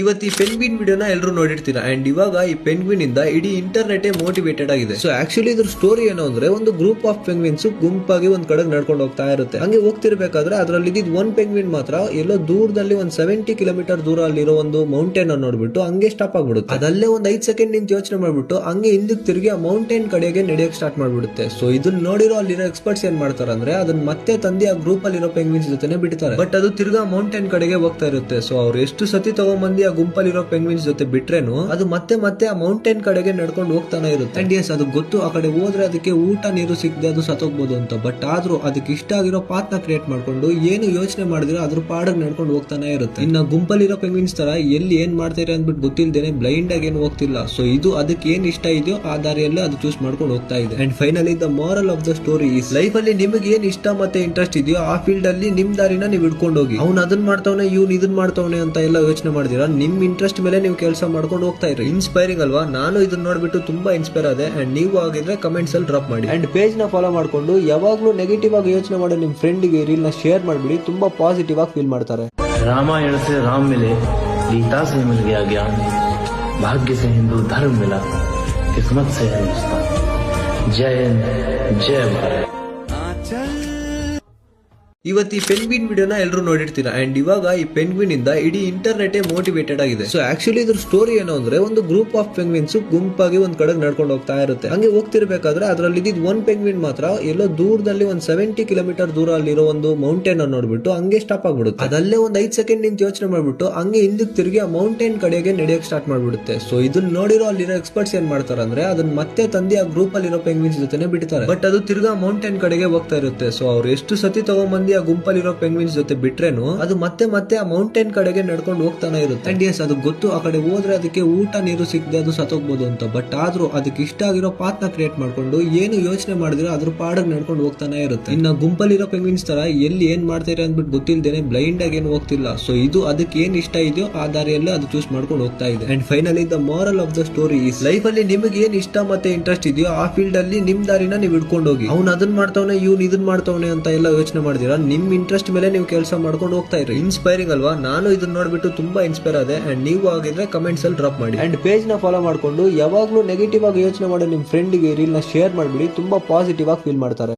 ಇವತ್ತು ಈ ಪೆನ್ಗ್ವಿನ್ ವಿಡಿಯೋನ ಎಲ್ಲರೂ ನೋಡಿರ್ತೀರಾ ಅಂಡ್ ಇವಾಗ ಈ ಪೆನ್ಗ್ವಿನ್ ಇಂದ ಇಡೀ ಇಂಟರ್ನೆಟ್ ಮೋಟಿವೇಟೆಡ್ ಆಗಿದೆ. ಸೊ ಆಕ್ಚುಲಿ ಇದ್ರ ಸ್ಟೋರಿ ಏನು ಅಂದ್ರೆ, ಒಂದು ಗ್ರೂಪ್ ಆಫ್ ಪೆನ್ಗ್ವಿನ್ಸ್ ಗುಂಪಾಗಿ ಒಂದ್ ಕಡೆ ನಡ್ಕೊಂಡು ಹೋಗ್ತಾ ಇರುತ್ತೆ. ಹಂಗೆ ಹೋಗ್ತಿರ್ಬೇಕಾದ್ರೆ ಅದ್ರಲ್ಲಿ ಇದ್ದಿದ್ ಒಂದ್ ಪೆನ್ಗ್ವಿನ್ ಮಾತ್ರ ಎಲ್ಲೋ ದೂರದಲ್ಲಿ ಒಂದ್ 70 ಕಿಲೋಮೀಟರ್ ದೂರ ಅಲ್ಲಿರೋ ಒಂದು ಮೌಂಟೇನ್ ಅನ್ನು ನೋಡ್ಬಿಟ್ಟು ಹಂಗೆ ಸ್ಟಾಪ್ ಆಗ್ಬಿಡುತ್ತೆ. ಅದಲ್ಲೇ ಒಂದ್ 5 ಸೆಕೆಂಡ್ ನಿಂತ ಯೋಚನೆ ಮಾಡ್ಬಿಟ್ಟು ಹಂಗೆ ಹಿಂದಕ್ಕೆ ತಿರುಗಿ ಆ ಮೌಂಟೇನ್ ಕಡೆಗೆ ನಡೆಯಕ್ ಸ್ಟಾರ್ಟ್ ಮಾಡ್ಬಿಡುತ್ತೆ. ಸೊ ಇದನ್ನ ನೋಡಿರೋ ಅಲ್ಲಿರೋ ಎಕ್ಸ್ಪರ್ಟ್ಸ್ ಏನ್ ಮಾಡ್ತಾರೆ ಅಂದ್ರೆ, ಅದನ್ನ ಮತ್ತೆ ತಂದಿ ಆ ಗ್ರೂಪ್ ಅಲ್ಲಿರೋ ಪೆನ್ಗ್ವಿನ್ಸ್ ಜೊತೆ ಬಿಡ್ತಾರೆ. ಬಟ್ ಅದು ತಿರ್ಗಾ ಮೌಂಟೇನ್ ಕಡೆಗೆ ಹೋಗ್ತಾ ಇರುತ್ತೆ. ಸೊ ಅವ್ರು ಎಷ್ಟು ಸತಿ ತಗೊಂಬಂದಿ ಆ ಗುಂಪಲ್ಲಿರೋ ಪೆನ್ಗ್ವಿನ್ಸ್ ಜೊತೆ ಬಿಟ್ರೇನು ಅದು ಮತ್ತೆ ಮತ್ತೆ ಆ ಮೌಂಟೇನ್ ಕಡೆಗೆ ನಡ್ಕೊಂಡು ಹೋಗ್ತಾನೆ ಇರುತ್ತೆ. ಅಂಡ್ ಎಸ್, ಅದು ಗೊತ್ತು ಆ ಕಡೆ ಹೋದ್ರೆ ಅದಕ್ಕೆ ಊಟ ನೀರು ಸಿಗದೆ ಅದು ಸತ್ತೋಗ್ಬೋದು ಅಂತ. ಬಟ್ ಆದ್ರೂ ಅದಕ್ಕೆ ಇಷ್ಟ ಆಗಿರೋ ಪಾತ್ನ ಕ್ರಿಯೇಟ್ ಮಾಡ್ಕೊಂಡು ಏನು ಯೋಚನೆ ಮಾಡಿದ್ರೆ ಅದ್ರ ಪಾಡಗ್ ನಡ್ಕೊಂಡು ಹೋಗ್ತಾನೆ ಇರುತ್ತೆ. ಇನ್ನ ಗುಂಪಲ್ಲಿರೋ ಪೆನ್ಗ್ವಿನ್ಸ್ ತರ ಎಲ್ಲಿ ಏನ್ ಮಾಡ್ತಾರೆ ಅಂದ್ಬಿಟ್ಟು ಗೊತ್ತಿಲ್ದೇನೆ ಬ್ಲೈಂಡ್ ಆಗಿ ಏನು ಹೋಗ್ತಿಲ್ಲ. ಸೊ ಇದು ಅದಕ್ಕೆ ಏನ್ ಇಷ್ಟ ಇದೆಯೋ ಆ ದಾರಿಯಲ್ಲೇ ಅದು ಚೂಸ್ ಮಾಡ್ಕೊಂಡು ಹೋಗ್ತಾ ಇದೆ. And finally the moral of the story is, life ಅಲ್ಲಿ ನಿಮಗೆ ಏನ್ ಇಷ್ಟ ಮತ್ತೆ ಇಂಟ್ರೆಸ್ಟ್ ಇದೆಯೋ ಆ ಫೀಲ್ಡ್ ಅಲ್ಲಿ ನಿಮ್ ದಾರಿನ ನೀವು ಹಿಡ್ಕೊಂಡು ಹೋಗಿ. ಅವ್ನು ಅದನ್ನ ಮಾಡ್ತಾವನೆ ಇವ್ನು ಇದನ್ ಮಾಡ್ತಾವನೆ ಅಂತ ಎಲ್ಲ ಯೋಚನೆ ಮಾಡಿದಿರಾ, ನಿಮ್ ಇಂಟ್ರೆಸ್ಟ್ ಮೇಲೆ ನೀವು ಕೆಲಸ ಮಾಡ್ಕೊಂಡು ಹೋಗ್ತಾ ಇರಿ. ಇನ್ಸ್ಪೈರಿಂಗ್ ಅಲ್ವಾ? ನಾನು ಇದನ್ನ ನೋಡ್ಬಿಟ್ಟು ತುಂಬಾ ಇನ್ಸ್ಪೈರ್ ಆದೆ. ಅಂಡ್ ನೀವು ಆಗಿದ್ರೆ ಕಮೆಂಟ್ಸ್ ಅಲ್ಲಿ ಡ್ರಾಪ್ ಮಾಡಿ. ಅಂಡ್ ಪೇಜ್ ನ ಫಾಲೋ ಮಾಡ್ಕೊಂಡು ಯಾವಾಗ್ಲೂ ನೆಗೆಟಿವ್ ಆಗಿ ಯೋಚನೆ ಮಾಡೋ ನಿಮ್ ಫ್ರೆಂಡ್ ಗೆ ರೀಲ್ ನ ಶೇರ್ ಮಾಡ್ಬಿಡಿ. ತುಂಬಾ ಪಾಸಿಟಿವ್ ಆಗಿ ಫೀಲ್ ಮಾಡ್ತಾರೆ. रामायण से राम मिले, गीता से मिल गया ज्ञान, भाग्य से हिंदू धर्म मिला, किस्मत से हिंदुस्तान। जय हिंद, जय भारत। ಇವತ್ತು ಈ ಪೆನ್ಗ್ವಿನ್ ವಿಡಿಯೋನ ಎಲ್ಲರೂ ನೋಡಿರ್ತೀರಾ ಅಂಡ್ ಇವಾಗ ಈ ಪೆನ್ಗ್ವಿನ್ ಇಂದ ಇಡೀ ಇಂಟರ್ನೆಟ್ ಮೋಟಿವೇಟೆಡ್ ಆಗಿದೆ. ಸೊ ಆಕ್ಚುಲಿ ಇದ್ರ ಸ್ಟೋರಿ ಏನು ಅಂದ್ರೆ, ಒಂದು ಗ್ರೂಪ್ ಆಫ್ ಪೆನ್ಗ್ವಿನ್ಸ್ ಗುಂಪಾಗಿ ಒಂದ್ ಕಡೆ ನಡ್ಕೊಂಡು ಹೋಗ್ತಾ ಇರುತ್ತೆ. ಹಂಗೆ ಹೋಗ್ತಿರ್ಬೇಕಾದ್ರೆ ಅದ್ರಲ್ಲಿ ಇದ್ದಿದ್ ಒಂದ್ ಪೆನ್ಗ್ವಿನ್ ಮಾತ್ರ ಎಲ್ಲೋ ದೂರದಲ್ಲಿ ಒಂದ್ 70 ಕಿಲೋಮೀಟರ್ ದೂರ ಅಲ್ಲಿರೋ ಒಂದು ಮೌಂಟೇನ್ ಅನ್ನು ನೋಡ್ಬಿಟ್ಟು ಹಂಗೆ ಸ್ಟಾಪ್ ಆಗ್ಬಿಡುತ್ತೆ. ಅದಲ್ಲೇ ಒಂದ್ 5 ಸೆಕೆಂಡ್ ನಿಂತ ಯೋಚನೆ ಮಾಡ್ಬಿಟ್ಟು ಹಂಗೆ ಹಿಂದಕ್ಕೆ ತಿರುಗಿ ಆ ಮೌಂಟೇನ್ ಕಡೆಗೆ ನಡೆಯಕ್ ಸ್ಟಾರ್ಟ್ ಮಾಡ್ಬಿಡುತ್ತೆ. ಸೊ ಇದನ್ನ ನೋಡಿರೋ ಅಲ್ಲಿರೋ ಎಕ್ಸ್ಪರ್ಟ್ಸ್ ಏನ್ ಮಾಡ್ತಾರೆ ಅಂದ್ರೆ, ಅದನ್ನ ಮತ್ತೆ ತಂದಿ ಆ ಗ್ರೂಪ್ ಅಲ್ಲಿರೋ ಪೆನ್ಗ್ವಿನ್ಸ್ ಜೊತೆ ಬಿಡ್ತಾರೆ. ಬಟ್ ಅದು ತಿರ್ಗಾ ಮೌಂಟೇನ್ ಕಡೆಗೆ ಹೋಗ್ತಾ ಇರುತ್ತೆ. ಸೊ ಅವ್ರು ಎಷ್ಟು ಸತಿ ತಗೊಂಬಂದಿ ಆ ಗುಂಪಲ್ಲಿರೋ ಪೆನ್ಗ್ವಿನ್ಸ್ ಜೊತೆ ಬಿಟ್ರೇನು ಅದು ಮತ್ತೆ ಮತ್ತೆ ಆ ಮೌಂಟೇನ್ ಕಡೆಗೆ ನಡ್ಕೊಂಡು ಹೋಗ್ತಾನೆ ಇರುತ್ತೆ. ಅಂಡ್ ಎಸ್, ಅದು ಗೊತ್ತು ಆ ಕಡೆ ಹೋದ್ರೆ ಅದಕ್ಕೆ ಊಟ ನೀರು ಸಿಗದೆ ಅದು ಸತ್ತೋಗ್ಬೋದು ಅಂತ. ಬಟ್ ಆದ್ರೂ ಅದಕ್ಕೆ ಇಷ್ಟ ಆಗಿರೋ ಪಾತ್ನ ಕ್ರಿಯೇಟ್ ಮಾಡ್ಕೊಂಡು ಏನು ಯೋಚನೆ ಮಾಡಿದ್ರೆ ಅದ್ರ ಪಾಡಗ್ ನಡ್ಕೊಂಡು ಹೋಗ್ತಾನೆ ಇರುತ್ತೆ. ಇನ್ನ ಗುಂಪಲ್ಲಿರೋ ಪೆನ್ಗ್ವಿನ್ಸ್ ತರ ಎಲ್ಲಿ ಏನ್ ಮಾಡ್ತಾರೆ ಅಂದ್ಬಿಟ್ಟು ಗೊತ್ತಿಲ್ದೇನೆ ಬ್ಲೈಂಡ್ ಆಗಿ ಏನು ಹೋಗ್ತಿಲ್ಲ. ಸೊ ಇದು ಅದಕ್ಕೆ ಏನ್ ಇಷ್ಟ ಇದೆಯೋ ಆ ದಾರಿಯಲ್ಲೇ ಅದು ಚೂಸ್ ಮಾಡ್ಕೊಂಡು ಹೋಗ್ತಾ ಇದೆ. And finally the moral of the story is, life ಅಲ್ಲಿ ನಿಮಗೆ ಏನ್ ಇಷ್ಟ ಮತ್ತೆ ಇಂಟ್ರೆಸ್ಟ್ ಇದೆಯೋ ಆ ಫೀಲ್ಡ್ ಅಲ್ಲಿ ನಿಮ್ ದಾರಿನ ನೀವು ಹಿಡ್ಕೊಂಡು ಹೋಗಿ. ಅವ್ನು ಅದನ್ನ ಮಾಡ್ತಾವನೆ ಇವ್ನು ಇದನ್ ಮಾಡ್ತಾವನೆ ಅಂತ ಎಲ್ಲ ಯೋಚನೆ ಮಾಡಿದಿರಾ, ನಿಮ್ ಇಂಟ್ರೆಸ್ಟ್ ಮೇಲೆ ನೀವು ಕೆಲಸ ಮಾಡ್ಕೊಂಡು ಹೋಗ್ತಾ ಇರಿ. ಇನ್ಸ್ಪೈರಿಂಗ್ ಅಲ್ವಾ? ನಾನು ಇದನ್ನ ನೋಡ್ಬಿಟ್ಟು ತುಂಬಾ ಇನ್ಸ್ಪೈರ್ ಆದೆ. ಅಂಡ್ ನೀವು ಆಗಿದ್ರೆ ಕಮೆಂಟ್ಸ್ ಅಲ್ಲಿ ಡ್ರಾಪ್ ಮಾಡಿ. ಅಂಡ್ ಪೇಜ್ ನ ಫಾಲೋ ಮಾಡ್ಕೊಂಡು ಯಾವಾಗ್ಲೂ ನೆಗೆಟಿವ್ ಆಗಿ ಯೋಚನೆ ಮಾಡೋ ನಿಮ್ ಫ್ರೆಂಡ್ ಗೆ ರೀಲ್ ನ ಶೇರ್ ಮಾಡ್ಬಿಡಿ. ತುಂಬಾ ಪಾಸಿಟಿವ್ ಆಗಿ ಫೀಲ್ ಮಾಡ್ತಾರೆ.